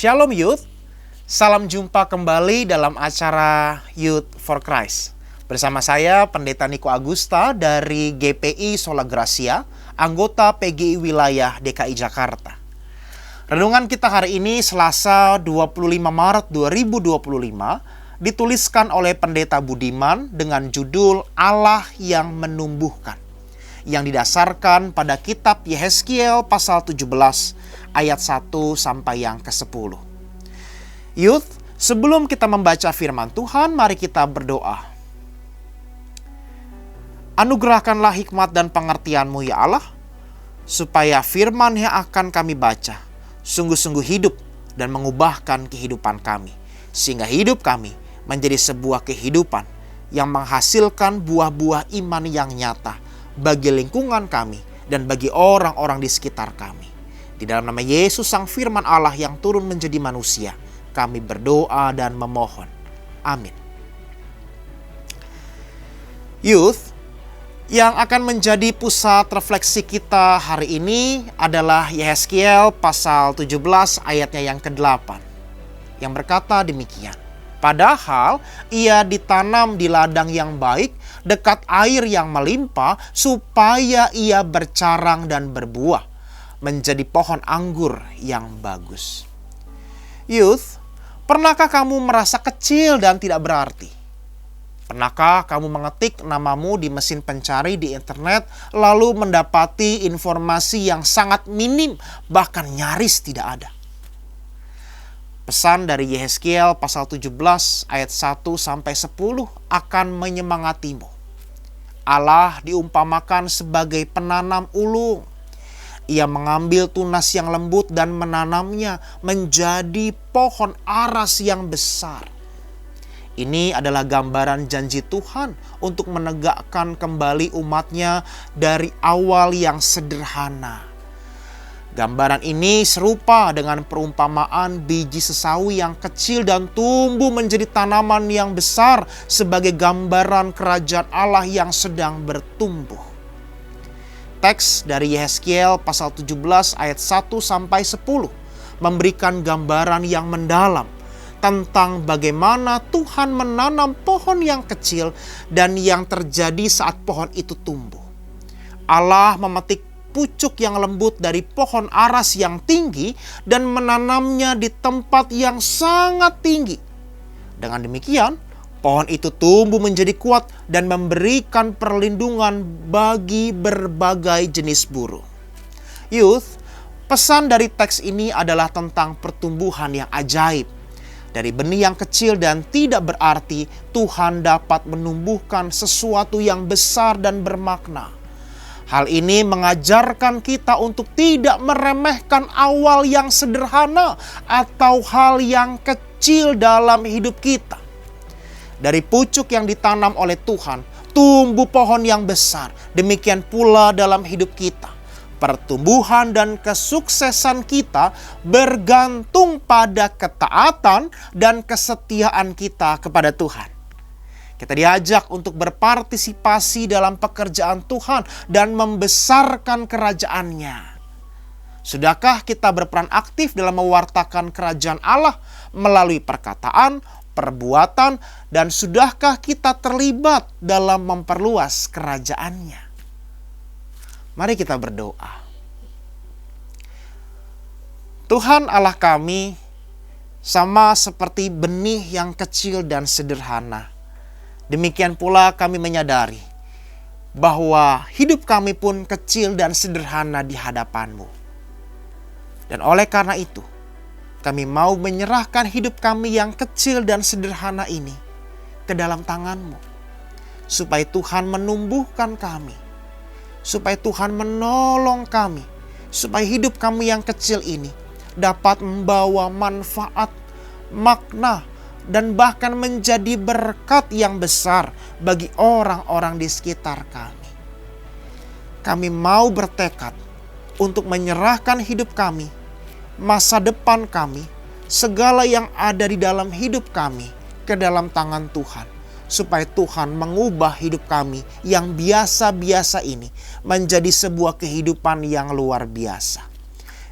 Shalom Youth, salam jumpa kembali dalam acara Youth for Christ. Bersama saya Pendeta Niko Agusta dari GPI Sola Gracia, anggota PGI Wilayah DKI Jakarta. Renungan kita hari ini Selasa 25 Maret 2025 dituliskan oleh Pendeta Budiman dengan judul Allah yang menumbuhkan, yang didasarkan pada kitab Yehezkiel pasal 17 ayat 1 sampai yang ke-10. Youth, sebelum kita membaca firman Tuhan, mari kita berdoa. Anugerahkanlah hikmat dan pengertian-Mu ya Allah, supaya firman yang akan kami baca sungguh-sungguh hidup dan mengubahkan kehidupan kami, sehingga hidup kami menjadi sebuah kehidupan yang menghasilkan buah-buah iman yang nyata bagi lingkungan kami dan bagi orang-orang di sekitar kami. Di dalam nama Yesus Sang Firman Allah yang turun menjadi manusia, kami berdoa dan memohon. Amin. Youth, yang akan menjadi pusat refleksi kita hari ini adalah Yehezkiel pasal 17 ayatnya yang ke-8, yang berkata demikian. Padahal ia ditanam di ladang yang baik, dekat air yang melimpah, supaya ia bercarang dan berbuah, menjadi pohon anggur yang bagus. Youth, pernahkah kamu merasa kecil dan tidak berarti? Pernahkah kamu mengetik namamu di mesin pencari di internet lalu mendapati informasi yang sangat minim, bahkan nyaris tidak ada? Pesan dari Yehezkiel pasal 17 ayat 1 sampai 10 akan menyemangatimu. Allah diumpamakan sebagai penanam ulung. Ia mengambil tunas yang lembut dan menanamnya menjadi pohon aras yang besar. Ini adalah gambaran janji Tuhan untuk menegakkan kembali umatnya dari awal yang sederhana. Gambaran ini serupa dengan perumpamaan biji sesawi yang kecil dan tumbuh menjadi tanaman yang besar sebagai gambaran kerajaan Allah yang sedang bertumbuh. Teks dari Yehezkiel pasal 17 ayat 1 sampai 10 memberikan gambaran yang mendalam tentang bagaimana Tuhan menanam pohon yang kecil dan yang terjadi saat pohon itu tumbuh. Allah memetik pucuk yang lembut dari pohon aras yang tinggi dan menanamnya di tempat yang sangat tinggi. Dengan demikian, pohon itu tumbuh menjadi kuat dan memberikan perlindungan bagi berbagai jenis burung. Youth, pesan dari teks ini adalah tentang pertumbuhan yang ajaib. Dari benih yang kecil dan tidak berarti, Tuhan dapat menumbuhkan sesuatu yang besar dan bermakna. Hal ini mengajarkan kita untuk tidak meremehkan awal yang sederhana atau hal yang kecil dalam hidup kita. Dari pucuk yang ditanam oleh Tuhan, tumbuh pohon yang besar. Demikian pula dalam hidup kita. Pertumbuhan dan kesuksesan kita bergantung pada ketaatan dan kesetiaan kita kepada Tuhan. Kita diajak untuk berpartisipasi dalam pekerjaan Tuhan dan membesarkan kerajaannya. Sudahkah kita berperan aktif dalam mewartakan kerajaan Allah melalui perkataan, perbuatan, dan sudahkah kita terlibat dalam memperluas kerajaannya? Mari kita berdoa. Tuhan Allah kami, sama seperti benih yang kecil dan sederhana, demikian pula kami menyadari bahwa hidup kami pun kecil dan sederhana di hadapan-Mu. Dan oleh karena itu, kami mau menyerahkan hidup kami yang kecil dan sederhana ini ke dalam tangan-Mu, supaya Tuhan menumbuhkan kami, supaya Tuhan menolong kami, supaya hidup kami yang kecil ini dapat membawa manfaat, makna, dan bahkan menjadi berkat yang besar bagi orang-orang di sekitar kami. Kami mau bertekad untuk menyerahkan hidup kami, masa depan kami, segala yang ada di dalam hidup kami ke dalam tangan Tuhan, supaya Tuhan mengubah hidup kami yang biasa-biasa ini menjadi sebuah kehidupan yang luar biasa.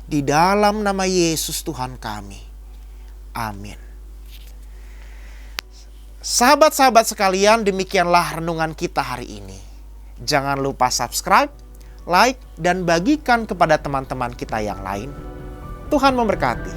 Di dalam nama Yesus Tuhan kami, Amin. Sahabat-sahabat sekalian, demikianlah renungan kita hari ini. Jangan lupa subscribe, like, dan bagikan kepada teman-teman kita yang lain. Tuhan memberkati.